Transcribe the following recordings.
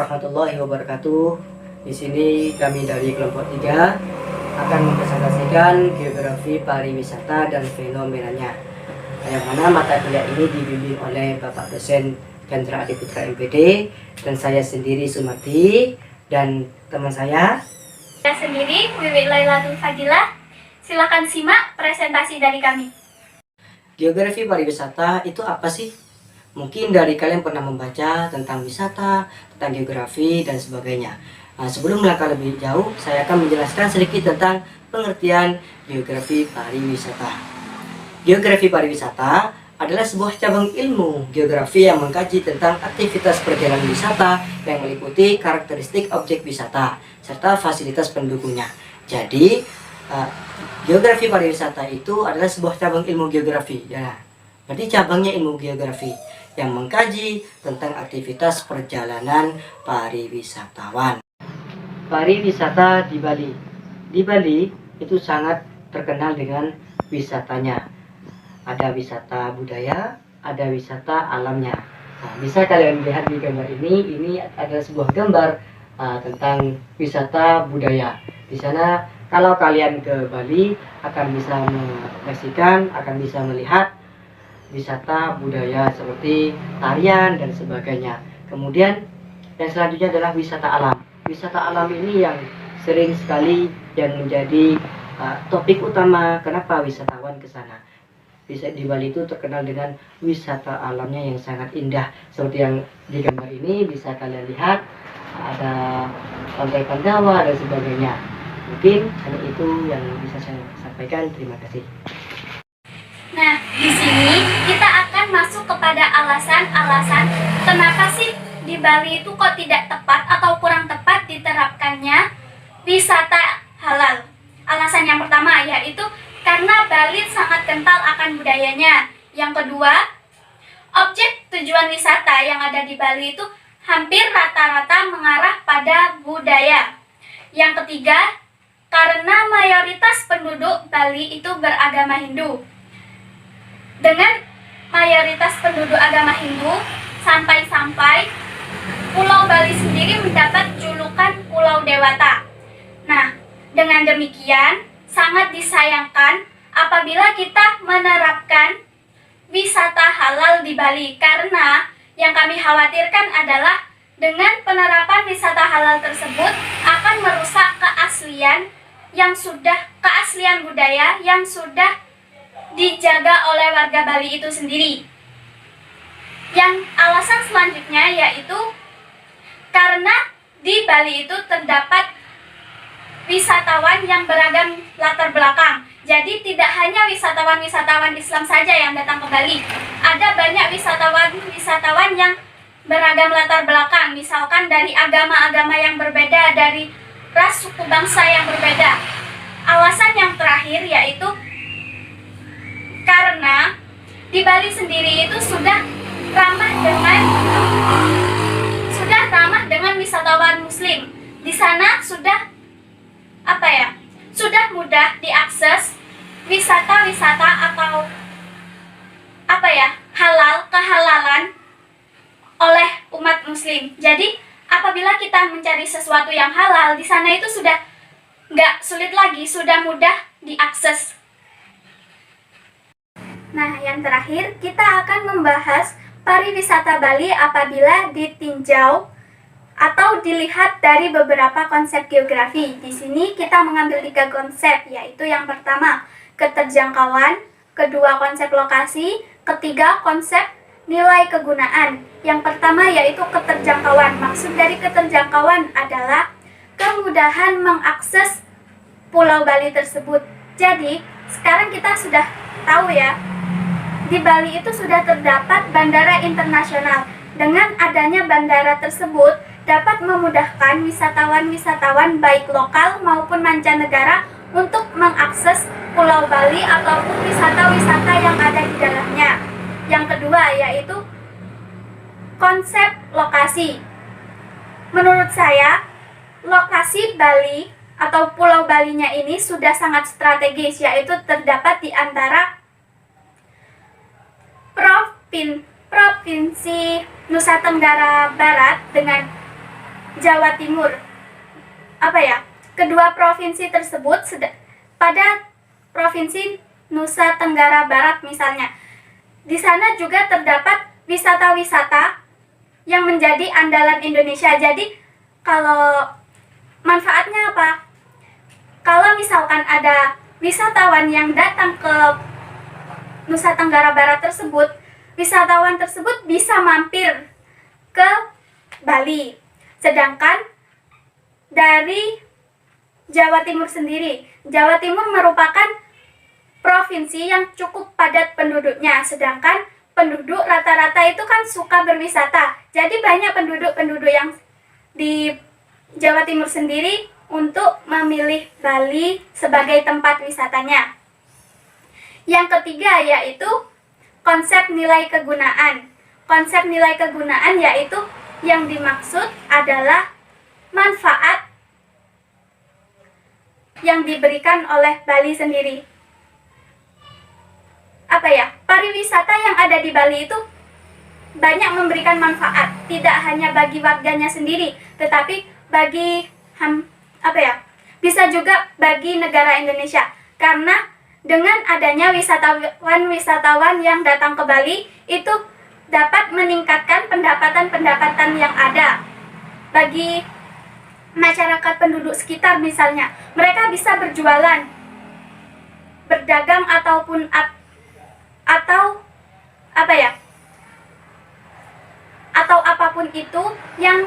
warahmatullahi wabarakatuh. Di sini kami dari kelompok 3 akan mempresentasikan geografi pariwisata dan fenomenanya. Yang mana mata kuliah ini dibimbing oleh Bapak dosen Chandra Adiputra MPD dan saya sendiri Sumarti dan teman saya sendiri Wiwi Lailatul Fadilah. Silakan simak presentasi dari kami. Geografi pariwisata itu apa sih? Mungkin dari kalian pernah membaca tentang wisata, tentang geografi, dan sebagainya. Nah, sebelum melangkah lebih jauh, saya akan menjelaskan sedikit tentang pengertian geografi pariwisata. Geografi pariwisata adalah sebuah cabang ilmu geografi yang mengkaji tentang aktivitas perjalanan wisata yang meliputi karakteristik objek wisata, serta fasilitas pendukungnya. Jadi, geografi pariwisata itu adalah sebuah cabang ilmu geografi. Ya, berarti cabangnya ilmu geografi yang mengkaji tentang aktivitas perjalanan pariwisatawan. Pariwisata di Bali. Di Bali itu sangat terkenal dengan wisatanya. Ada wisata budaya, ada wisata alamnya. Nah, bisa kalian lihat di gambar ini adalah sebuah gambar tentang wisata budaya. Di sana kalau kalian ke Bali akan bisa menyaksikan, akan bisa melihat wisata budaya seperti tarian dan sebagainya. Kemudian yang selanjutnya adalah wisata alam. Wisata alam ini yang sering sekali yang menjadi topik utama kenapa wisatawan ke sana. Di Bali itu terkenal dengan wisata alamnya yang sangat indah. Seperti yang di gambar ini bisa kalian lihat ada pantai Pandawa dan sebagainya. Mungkin hanya itu yang bisa saya sampaikan. Terima kasih. Nah, di sini kita akan masuk kepada alasan-alasan kenapa sih di Bali itu kok tidak tepat atau kurang tepat diterapkannya wisata halal. Alasan yang pertama yaitu karena Bali sangat kental akan budayanya. Yang kedua, objek tujuan wisata yang ada di Bali itu hampir rata-rata mengarah pada budaya. Yang ketiga, karena mayoritas penduduk Bali itu beragama Hindu. Dengan mayoritas penduduk agama Hindu, sampai-sampai Pulau Bali sendiri mendapat julukan Pulau Dewata. Nah, dengan demikian, sangat disayangkan apabila kita menerapkan wisata halal di Bali. Karena yang kami khawatirkan adalah dengan penerapan wisata halal tersebut akan merusak keaslian budaya yang sudah dijaga oleh warga Bali itu sendiri. Yang alasan selanjutnya yaitu karena di Bali itu terdapat wisatawan yang beragam latar belakang. Jadi tidak hanya wisatawan-wisatawan Islam saja yang datang ke Bali. Ada banyak wisatawan yang beragam latar belakang. Misalkan dari agama-agama yang berbeda, dari ras suku bangsa yang berbeda. Alasan yang terakhir yaitu karena di Bali sendiri itu sudah ramah dengan wisatawan Muslim. Di sana sudah mudah diakses wisata-wisata atau kehalalan oleh umat Muslim. Jadi apabila kita mencari sesuatu yang halal di sana itu sudah nggak sulit lagi, sudah mudah diakses. Nah, yang terakhir kita akan membahas pariwisata Bali apabila ditinjau atau dilihat dari beberapa konsep geografi. Di sini kita mengambil 3 konsep, yaitu yang pertama keterjangkauan, kedua konsep lokasi, ketiga konsep nilai kegunaan. Yang pertama yaitu keterjangkauan. Maksud dari keterjangkauan adalah kemudahan mengakses Pulau Bali tersebut. Jadi sekarang kita sudah tahu ya, di Bali itu sudah terdapat bandara internasional. Dengan adanya bandara tersebut dapat memudahkan wisatawan-wisatawan baik lokal maupun mancanegara untuk mengakses Pulau Bali ataupun wisata-wisata yang ada di dalamnya. Yang kedua yaitu konsep lokasi. Menurut saya, lokasi Bali atau Pulau Balinya ini sudah sangat strategis, yaitu terdapat di antara Provinsi Nusa Tenggara Barat dengan Jawa Timur. Kedua provinsi tersebut pada provinsi Nusa Tenggara Barat misalnya. Di sana juga terdapat wisata-wisata yang menjadi andalan Indonesia. Jadi kalau manfaatnya apa? Kalau misalkan ada wisatawan yang datang ke Nusa Tenggara Barat tersebut, wisatawan tersebut bisa mampir ke Bali. Sedangkan dari Jawa Timur sendiri, Jawa Timur merupakan provinsi yang cukup padat penduduknya, sedangkan penduduk rata-rata itu kan suka berwisata. Jadi banyak penduduk-penduduk yang di Jawa Timur sendiri untuk memilih Bali sebagai tempat wisatanya. Yang ketiga yaitu konsep nilai kegunaan. Konsep nilai kegunaan yaitu yang dimaksud adalah manfaat yang diberikan oleh Bali sendiri. Pariwisata yang ada di Bali itu banyak memberikan manfaat, tidak hanya bagi warganya sendiri, tetapi bagi bisa juga bagi negara Indonesia. Karena dengan adanya wisatawan-wisatawan yang datang ke Bali itu dapat meningkatkan pendapatan-pendapatan yang ada bagi masyarakat penduduk sekitar misalnya. Mereka bisa berjualan, berdagang ataupun atau apapun itu yang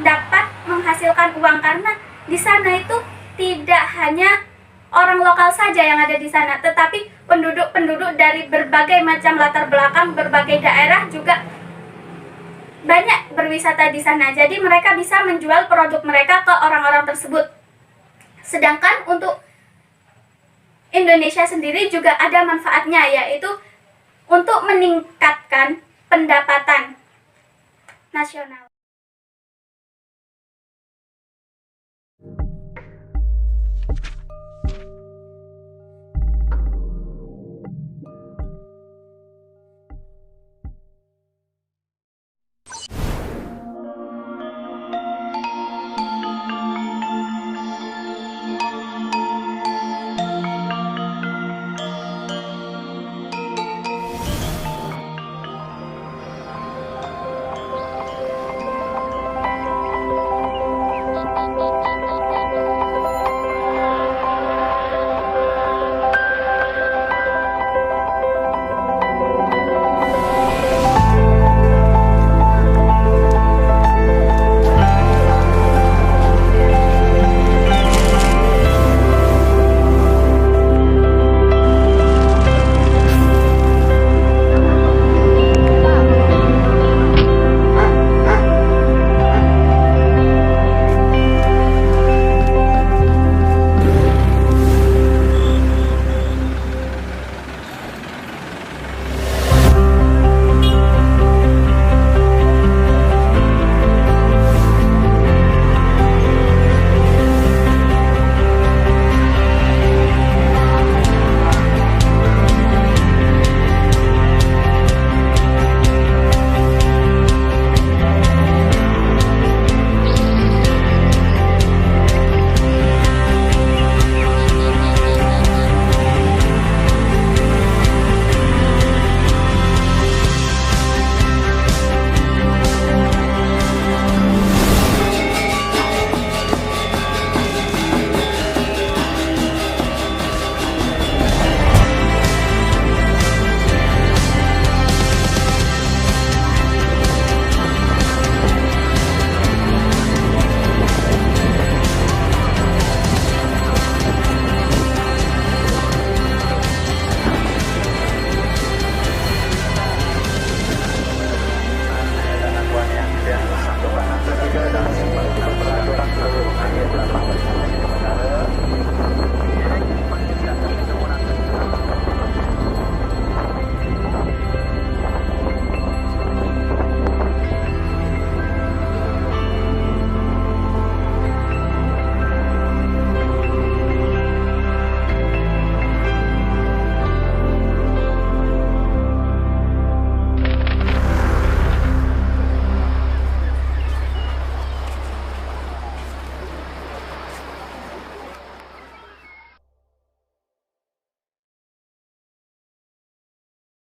dapat menghasilkan uang, karena di sana itu tidak hanya orang lokal saja yang ada di sana, tetapi penduduk-penduduk dari berbagai macam latar belakang, berbagai daerah juga banyak berwisata di sana. Jadi mereka bisa menjual produk mereka ke orang-orang tersebut. Sedangkan untuk Indonesia sendiri juga ada manfaatnya, yaitu untuk meningkatkan pendapatan nasional.